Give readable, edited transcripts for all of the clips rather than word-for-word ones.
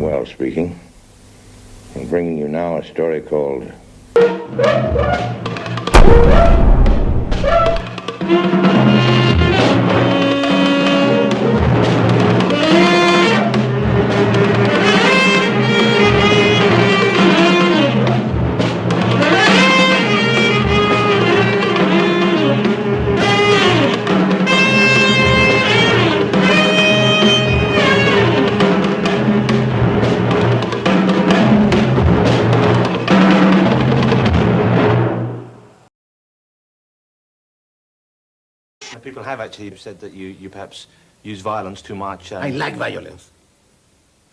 Wells speaking. I'm bringing you now a story called People have actually said that you perhaps use violence too much. I like violence.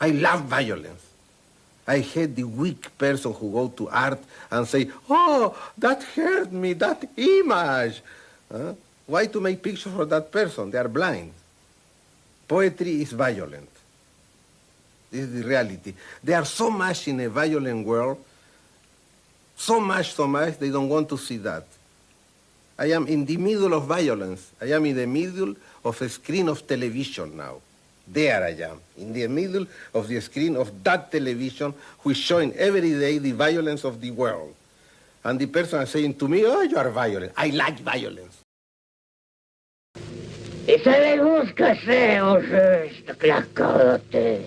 I love violence. I hate the weak person who go to art and say, oh, that hurt me, that image. Why to make pictures for that person? They are blind. Poetry is violent. This is the reality. They are so much in a violent world, so much, they don't want to see that. I am in the middle of violence. I am in the middle of a screen of television now. There I am, in the middle of the screen of that television which is showing every day the violence of the world. And the person is saying to me, oh, you are violent. I like violence. Et savez-vous ce que c'est au juste que la cruauté?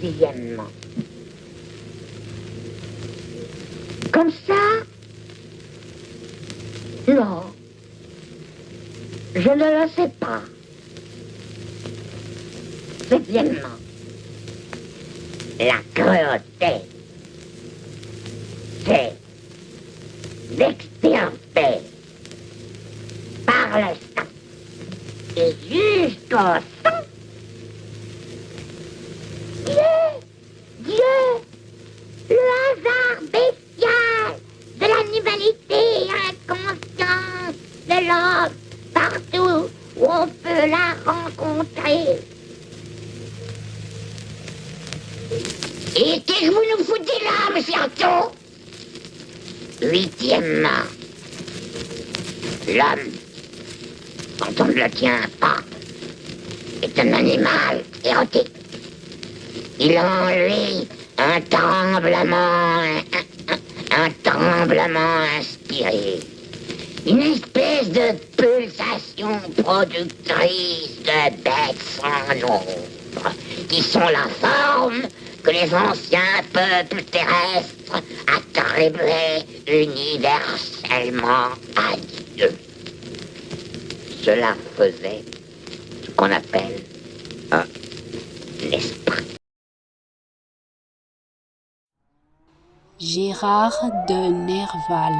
Dixièmement. Comme ça? Non. Je ne le sais pas. Septièmement. La cruauté, c'est d'extirper par le sang et jusqu'au sang Dieu, le hasard bestial de l'animalité inconsciente de l'homme partout où on peut la rencontrer. Et qu'est-ce que vous nous foutez là, monsieur Artaud? Huitièmement, l'homme, quand on ne le tient pas, est un animal érotique. Il a en lui un tremblement inspiré, une espèce de pulsation productrice de bêtes sans nombre, qui sont la forme que les anciens peuples terrestres attribuaient universellement à Dieu. Cela faisait ce qu'on appelle un esprit. Gérard de Nerval.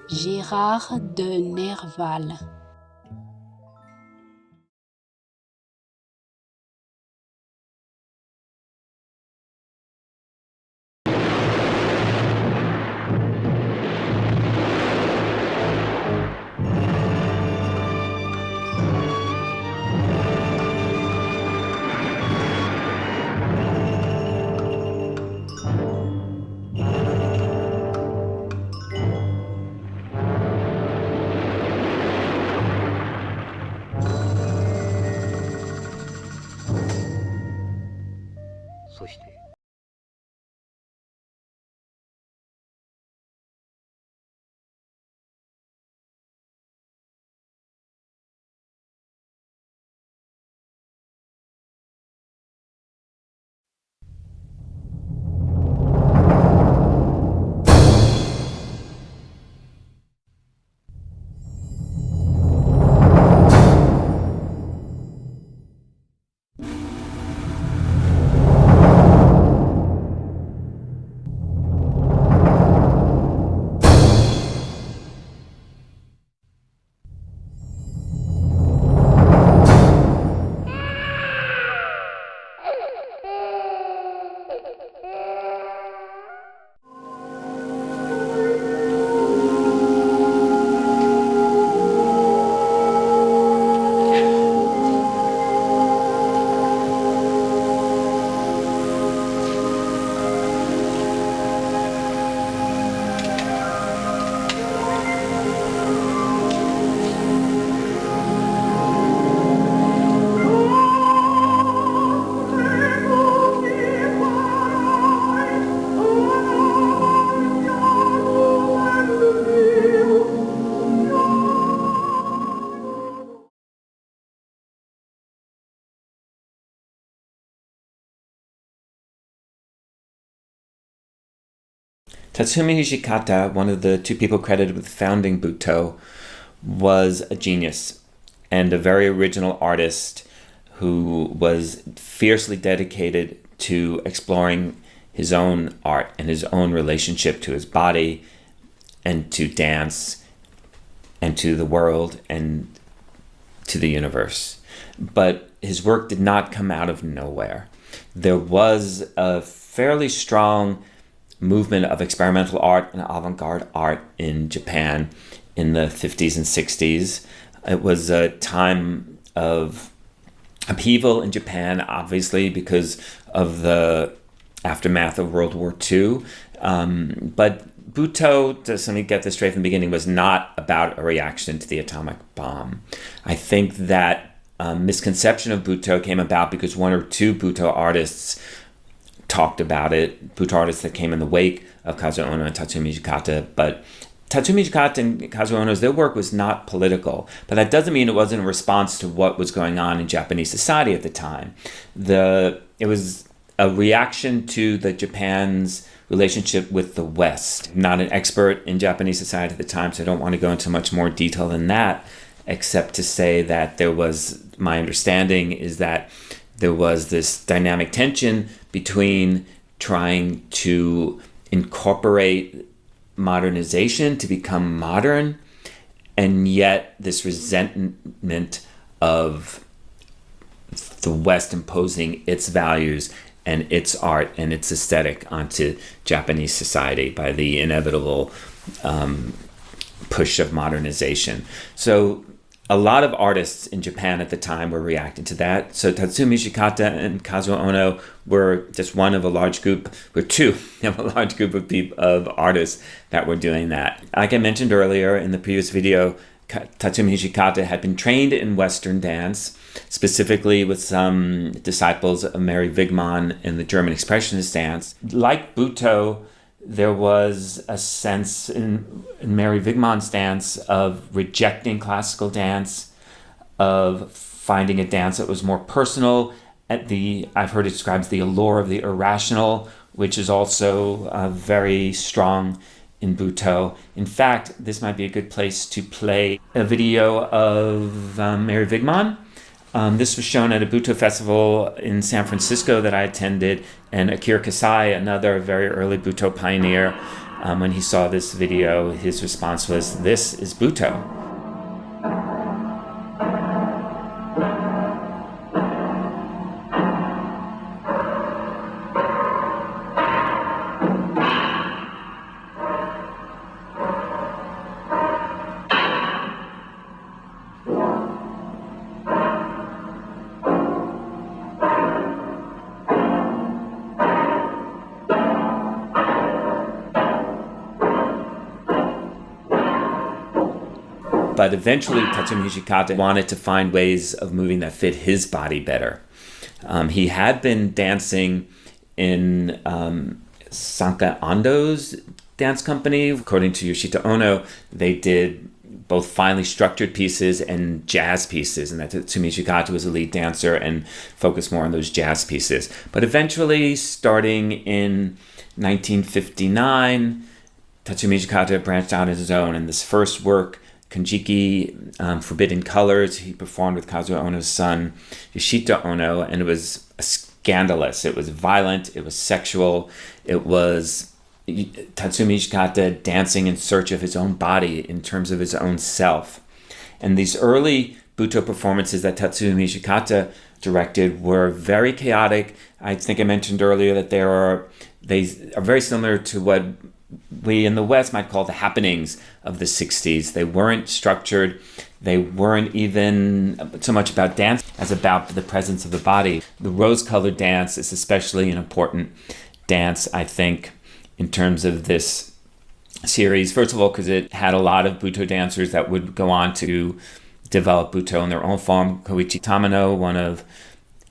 Gérard de Nerval. Tatsumi Hijikata, one of the two people credited with founding Butoh, was a genius and a very original artist who was fiercely dedicated to exploring his own art and his own relationship to his body and to dance and to the world and to the universe. But his work did not come out of nowhere. There was a fairly strong movement of experimental art and avant-garde art in Japan in the 50s and 60s. It was a time of upheaval in Japan, obviously, because of the aftermath of World War II. But Butoh, just let me get this straight from the beginning, was not about a reaction to the atomic bomb. I think that misconception of Butoh came about because one or two Butoh artists talked about it, Butoh artists that came in the wake of Kazuo Ono and Tatsumi Hijikata. But Tatsumi Hijikata and Kazuo Ono's, their work was not political, but that doesn't mean it wasn't a response to what was going on in Japanese society at the time. It was a reaction to the Japan's relationship with the West. I'm not an expert in Japanese society at the time, so I don't want to go into much more detail than that, except to say that my understanding is that there was this dynamic tension between trying to incorporate modernization to become modern, and yet this resentment of the West imposing its values and its art and its aesthetic onto Japanese society by the inevitable push of modernization. So a lot of artists in Japan at the time were reacting to that. So Tatsumi Hijikata and Kazuo Ono were just one of a large group, or two of a large group of artists that were doing that. Like I mentioned earlier in the previous video, Tatsumi Hijikata had been trained in Western dance, specifically with some disciples of Mary Wigman in the German Expressionist dance. Like Butoh, there was a sense in Mary Wigman's dance of rejecting classical dance, of finding a dance that was more personal. I've heard it described as the allure of the irrational, which is also very strong in Butoh. In fact, this might be a good place to play a video of Mary Wigman. This was shown at a Butoh festival in San Francisco that I attended, and Akira Kasai, another very early Butoh pioneer, when he saw this video, his response was, "This is Butoh." But eventually, Tatsumi Hijikata wanted to find ways of moving that fit his body better. He had been dancing in Sanka Ando's dance company. According to Yoshito Ono, they did both finely structured pieces and jazz pieces, and that Tatsumi Hijikata was a lead dancer and focused more on those jazz pieces. But eventually, starting in 1959, Tatsumi Hijikata branched out on his own, and this first work, Kanjiki, Forbidden Colors, he performed with Kazuo Ono's son, Yoshito Ono, and it was scandalous. It was violent, it was sexual, it was Tatsumi Hijikata dancing in search of his own body in terms of his own self. And these early Butoh performances that Tatsumi Hijikata directed were very chaotic. I think I mentioned earlier that they are very similar to what we in the West might call the happenings of the 60s. They weren't structured. They weren't even so much about dance as about the presence of the body. The rose-colored dance is especially an important dance, I think, in terms of this series. First of all, because it had a lot of Butoh dancers that would go on to develop Butoh in their own form. Koichi Tamano, one of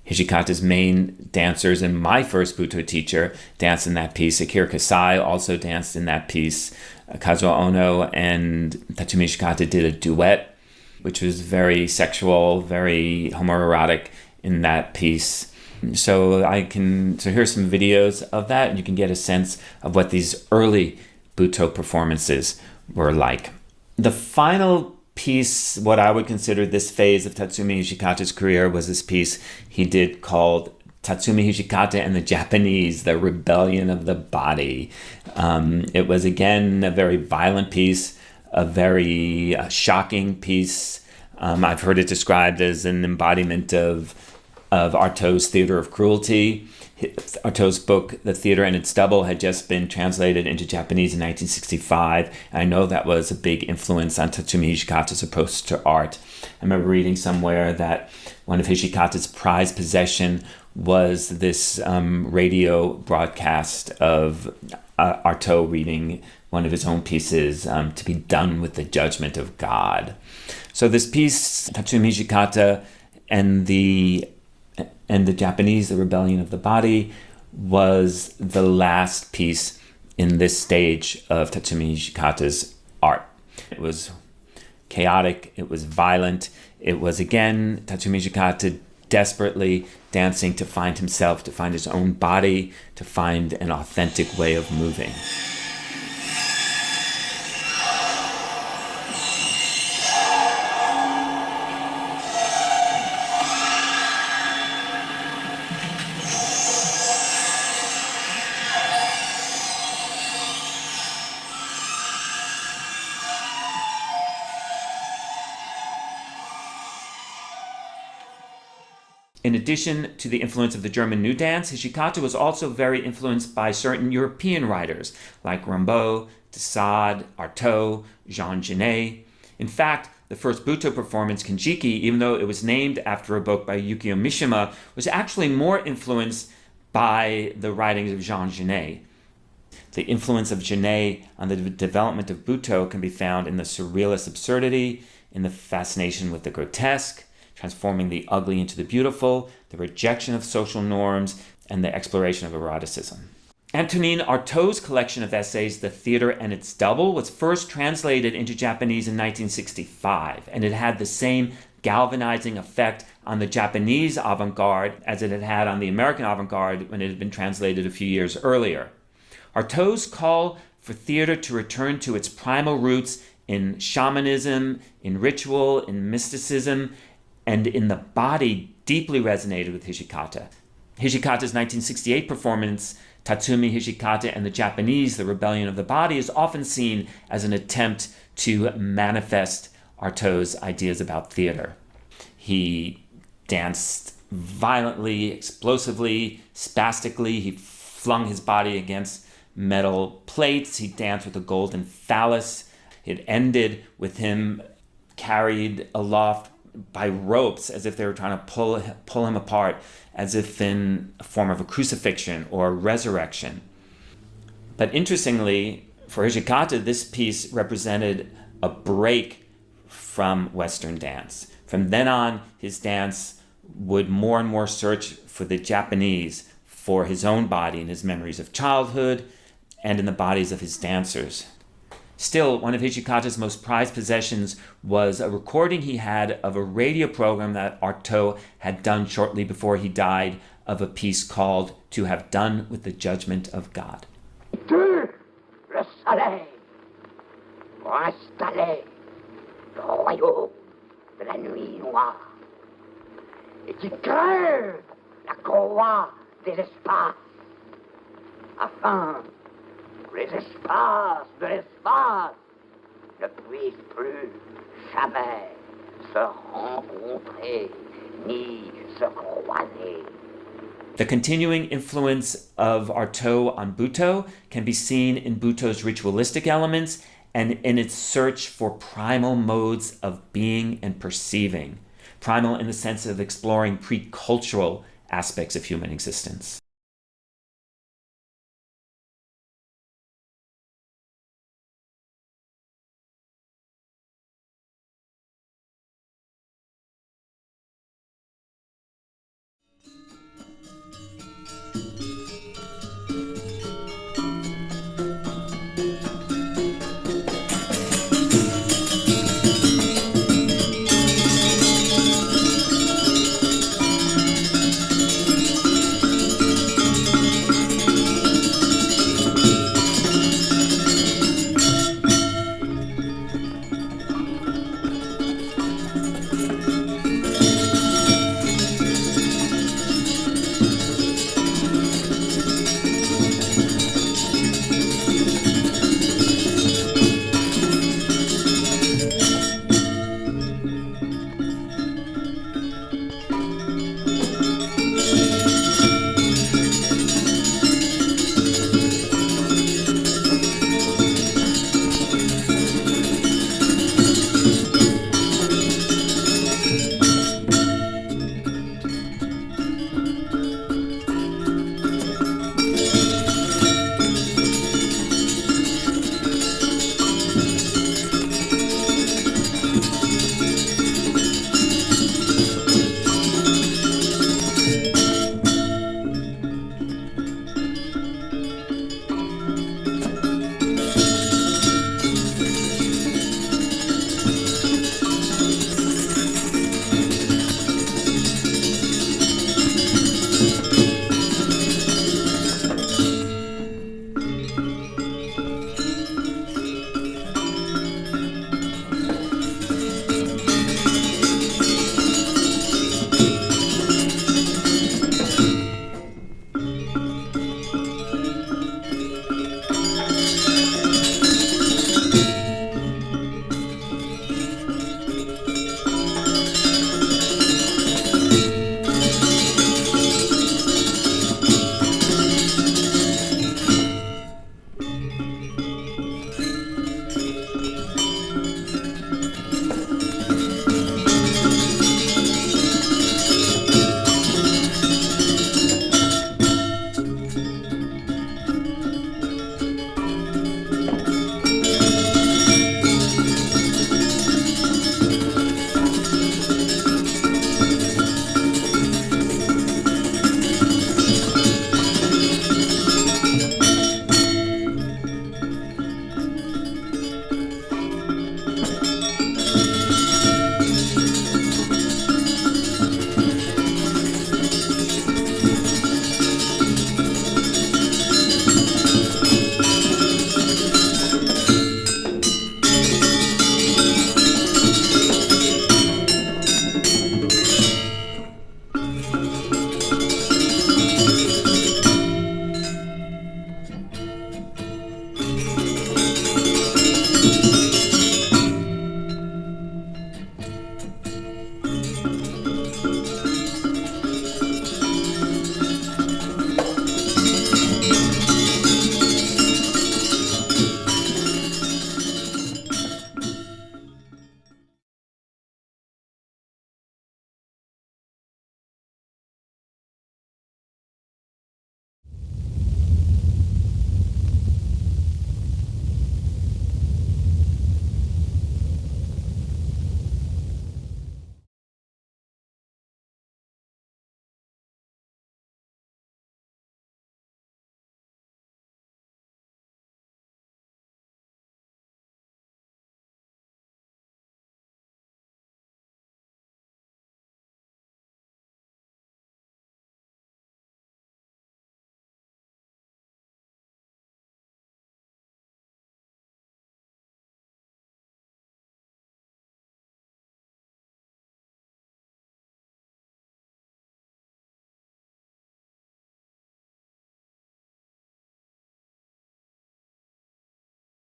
Hijikata's main dancers and my first Butoh teacher, danced in that piece. Akira Kasai also danced in that piece. Kazuo Ono and Tatsumi Hijikata did a duet, which was very sexual, very homoerotic in that piece. So here's some videos of that, and you can get a sense of what these early Butoh performances were like. The final piece, what I would consider this phase of Tatsumi Hijikata's career, was this piece he did called Tatsumi Hijikata and the Japanese, The Rebellion of the Body. It was, again, a very violent piece, a very shocking piece. I've heard it described as an embodiment of Artaud's Theater of Cruelty. Artaud's book, The Theater and Its Double, had just been translated into Japanese in 1965. And I know that was a big influence on Tatsumi Hijikata's approach to art. I remember reading somewhere that one of Hijikata's prized possession was this radio broadcast of Artaud reading one of his own pieces, To Be Done with the Judgment of God. So this piece, Tatsumi Hijikata and the Japanese, The Rebellion of the Body, was the last piece in this stage of Tatsumi Hijikata's art. It was chaotic, it was violent, it was, again, Tatsumi Hijikata desperately dancing to find himself, to find his own body, to find an authentic way of moving. In addition to the influence of the German New Dance, Hijikata was also very influenced by certain European writers like Rimbaud, de Sade, Artaud, Jean Genet. In fact, the first Butoh performance, Kinjiki, even though it was named after a book by Yukio Mishima, was actually more influenced by the writings of Jean Genet. The influence of Genet on the development of Butoh can be found in the surrealist absurdity, in the fascination with the grotesque, transforming the ugly into the beautiful, the rejection of social norms, and the exploration of eroticism. Antonin Artaud's collection of essays, The Theater and Its Double, was first translated into Japanese in 1965, and it had the same galvanizing effect on the Japanese avant-garde as it had had on the American avant-garde when it had been translated a few years earlier. Artaud's call for theater to return to its primal roots in shamanism, in ritual, in mysticism, and in the body deeply resonated with Hijikata. Hijikata's 1968 performance, Tatsumi Hijikata and the Japanese, The Rebellion of the Body, is often seen as an attempt to manifest Artaud's ideas about theater. He danced violently, explosively, spastically. He flung his body against metal plates. He danced with a golden phallus. It ended with him carried aloft by ropes as if they were trying to pull him apart, as if in a form of a crucifixion or a resurrection. But interestingly, for Hijikata, this piece represented a break from Western dance. From then on, his dance would more and more search for the Japanese, for his own body and his memories of childhood, and in the bodies of his dancers. Still, one of Hijikata's most prized possessions was a recording he had of a radio program that Artaud had done shortly before he died, of a piece called To Have Done with the Judgment of God. Le soleil pour installer le royaume de la nuit noire et qui crève la courroie des espaces afin que les espaces de l'espace ne puissent plus jamais se rencontrer ni se croiser. The continuing influence of Artaud on Butoh can be seen in Butoh's ritualistic elements and in its search for primal modes of being and perceiving. Primal in the sense of exploring pre-cultural aspects of human existence.